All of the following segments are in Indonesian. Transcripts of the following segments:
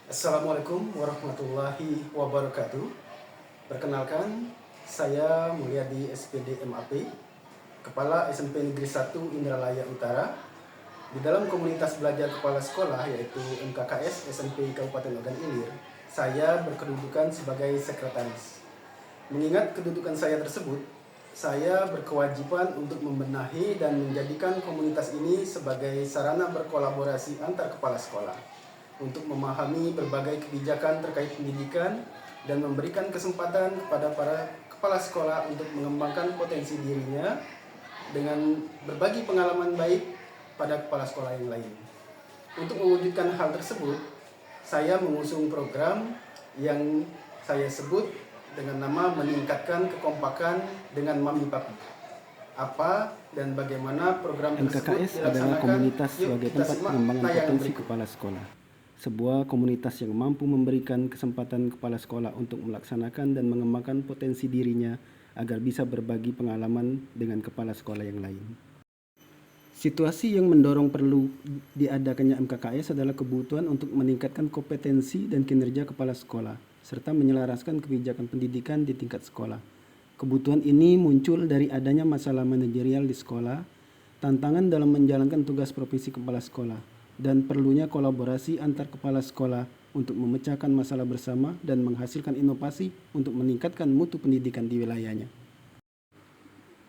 Assalamualaikum warahmatullahi wabarakatuh. Perkenalkan, saya Mulyadi SPD MAP, Kepala SMP Negeri 1 Indralaya Utara. Di dalam komunitas belajar kepala sekolah yaitu MKKS SMP Kabupaten Ogan Ilir, saya berkedudukan sebagai sekretaris. Mengingat kedudukan saya tersebut, saya berkewajiban untuk membenahi dan menjadikan komunitas ini sebagai sarana berkolaborasi antar kepala sekolah untuk memahami berbagai kebijakan terkait pendidikan dan memberikan kesempatan kepada para kepala sekolah untuk mengembangkan potensi dirinya dengan berbagi pengalaman baik pada kepala sekolah yang lain. Untuk mewujudkan hal tersebut, saya mengusung program yang saya sebut dengan nama meningkatkan kekompakan dengan Mami Papi. Apa dan bagaimana program tersebut MKKS adalah dilaksanakan? komunitas Yuk sebagai kita tempat simak pengembangan tayangan potensi berikut. kepala sekolah. Sebuah komunitas yang mampu memberikan kesempatan kepala sekolah untuk melaksanakan dan mengembangkan potensi dirinya agar bisa berbagi pengalaman dengan kepala sekolah yang lain. Situasi yang mendorong perlu diadakannya MKKS adalah kebutuhan untuk meningkatkan kompetensi dan kinerja kepala sekolah, serta menyelaraskan kebijakan pendidikan di tingkat sekolah. Kebutuhan ini muncul dari adanya masalah manajerial di sekolah, tantangan dalam menjalankan tugas profesi kepala sekolah, dan perlunya kolaborasi antar kepala sekolah untuk memecahkan masalah bersama dan menghasilkan inovasi untuk meningkatkan mutu pendidikan di wilayahnya.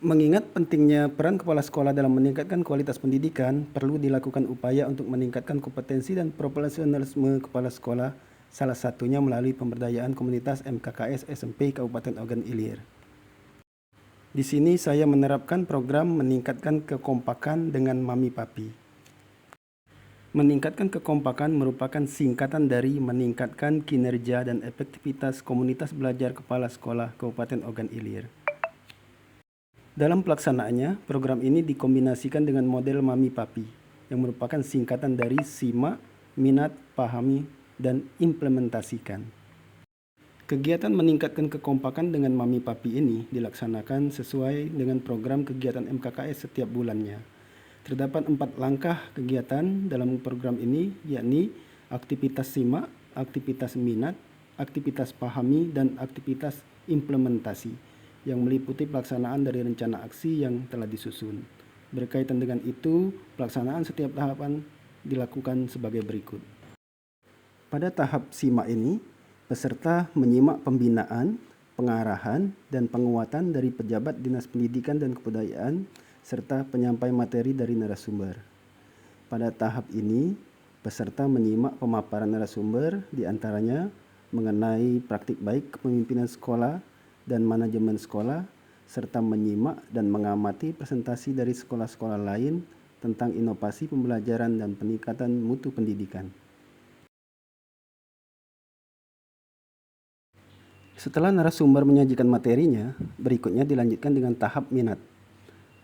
Mengingat pentingnya peran kepala sekolah dalam meningkatkan kualitas pendidikan, perlu dilakukan upaya untuk meningkatkan kompetensi dan profesionalisme kepala sekolah, salah satunya melalui pemberdayaan komunitas MKKS SMP Kabupaten Ogan Ilir. Di sini saya menerapkan program meningkatkan kekompakan dengan Mami Papi. Meningkatkan kekompakan merupakan singkatan dari meningkatkan kinerja dan efektivitas komunitas belajar kepala sekolah Kabupaten Ogan Ilir. Dalam pelaksanaannya, program ini dikombinasikan dengan model Mami Papi, yang merupakan singkatan dari simak, minat, pahami, dan implementasikan. Kegiatan meningkatkan kekompakan dengan Mami Papi ini dilaksanakan sesuai dengan program kegiatan MKKS setiap bulannya. Terdapat 4 langkah kegiatan dalam program ini, yakni aktivitas simak, aktivitas minat, aktivitas pahami, dan aktivitas implementasi, yang meliputi pelaksanaan dari rencana aksi yang telah disusun. Berkaitan dengan itu, pelaksanaan setiap tahapan dilakukan sebagai berikut. Pada tahap simak ini, peserta menyimak pembinaan, pengarahan, dan penguatan dari pejabat Dinas Pendidikan dan Kebudayaan, serta penyampai materi dari narasumber. Pada tahap ini, peserta menyimak pemaparan narasumber, diantaranya mengenai praktik baik kepemimpinan sekolah dan manajemen sekolah, serta menyimak dan mengamati presentasi dari sekolah-sekolah lain tentang inovasi pembelajaran dan peningkatan mutu pendidikan. Setelah narasumber menyajikan materinya, berikutnya dilanjutkan dengan tahap minat.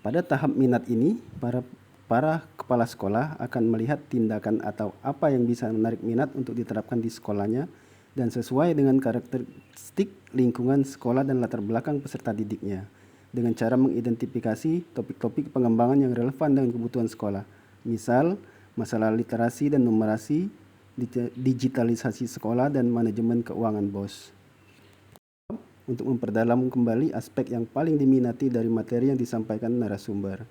Pada tahap minat ini, para kepala sekolah akan melihat tindakan atau apa yang bisa menarik minat untuk diterapkan di sekolahnya dan sesuai dengan karakteristik lingkungan sekolah dan latar belakang peserta didiknya, dengan cara mengidentifikasi topik-topik pengembangan yang relevan dengan kebutuhan sekolah, misal masalah literasi dan numerasi, digitalisasi sekolah, dan manajemen keuangan BOS. Untuk memperdalam kembali aspek yang paling diminati dari materi yang disampaikan narasumber,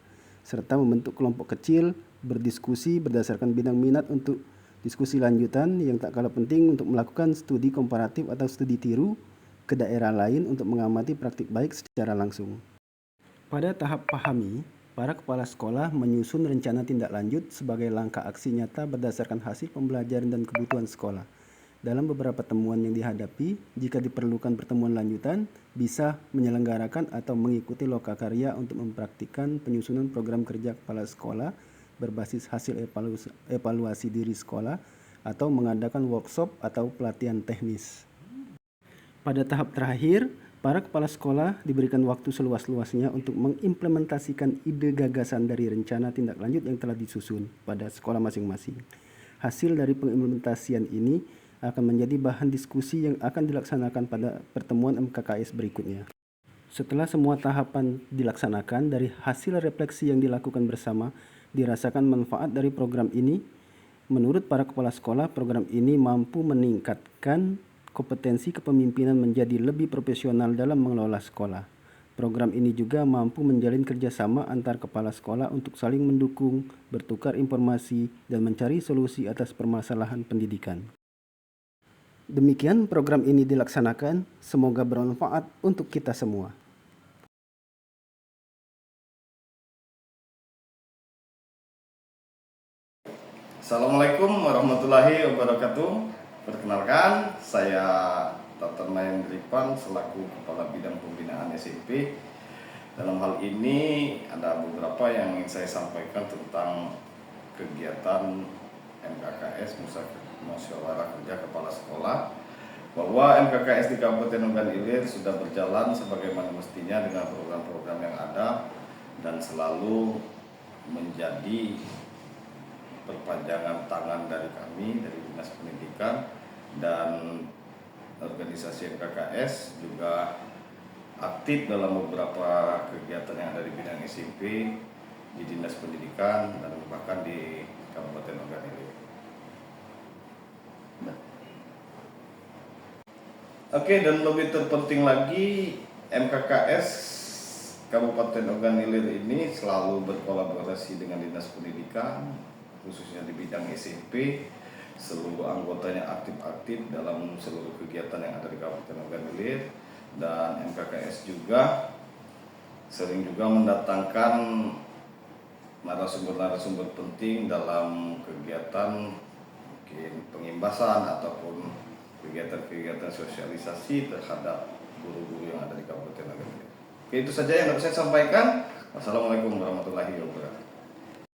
serta membentuk kelompok kecil berdiskusi berdasarkan bidang minat untuk diskusi lanjutan yang tak kalah penting untuk melakukan studi komparatif atau studi tiru ke daerah lain untuk mengamati praktik baik secara langsung. Pada tahap pahami, para kepala sekolah menyusun rencana tindak lanjut sebagai langkah aksi nyata berdasarkan hasil pembelajaran dan kebutuhan sekolah. Dalam beberapa temuan yang dihadapi, jika diperlukan pertemuan lanjutan, bisa menyelenggarakan atau mengikuti lokakarya untuk mempraktikkan penyusunan program kerja kepala sekolah berbasis hasil evaluasi diri sekolah atau mengadakan workshop atau pelatihan teknis. Pada tahap terakhir, para kepala sekolah diberikan waktu seluas-luasnya untuk mengimplementasikan ide gagasan dari rencana tindak lanjut yang telah disusun pada sekolah masing-masing. Hasil dari pengimplementasian ini akan menjadi bahan diskusi yang akan dilaksanakan pada pertemuan MKKS berikutnya. Setelah semua tahapan dilaksanakan, dari hasil refleksi yang dilakukan bersama, dirasakan manfaat dari program ini Menurut para kepala sekolah, program ini mampu meningkatkan kompetensi kepemimpinan menjadi lebih profesional dalam mengelola sekolah. Program ini juga mampu menjalin kerjasama antar kepala sekolah untuk saling mendukung, bertukar informasi, dan mencari solusi atas permasalahan pendidikan. Demikian program ini dilaksanakan, semoga bermanfaat untuk kita semua. Assalamualaikum warahmatullahi wabarakatuh. Perkenalkan, saya Dr. Mayan Ripan selaku Kepala Bidang Pembinaan SMP. Dalam hal ini ada beberapa yang ingin saya sampaikan tentang kegiatan MKKS Musyawarah Kerja Kepala Sekolah, bahwa MKKS di Kabupaten Ogan Ilir sudah berjalan sebagaimana mestinya dengan program-program yang ada dan selalu menjadi perpanjangan tangan dari kami, dari Dinas Pendidikan, dan organisasi MKKS juga aktif dalam beberapa kegiatan yang ada di bidang SMP, di Dinas Pendidikan, dan bahkan di Kabupaten Ogan Ilir. Oke, dan lebih terpenting lagi, MKKS Kabupaten Ogan Ilir ini selalu berkolaborasi dengan Dinas Pendidikan, khususnya di bidang SMP. Seluruh anggotanya aktif-aktif dalam seluruh kegiatan yang ada di Kabupaten Ogan Ilir, dan MKKS juga sering juga mendatangkan narasumber-narasumber penting dalam kegiatan mungkin pengimbasan ataupun kegiatan-kegiatan sosialisasi terhadap guru-guru yang ada di Kabupaten Ogan Ilir. Oke, itu saja yang dapat saya sampaikan. Wassalamualaikum warahmatullahi wabarakatuh.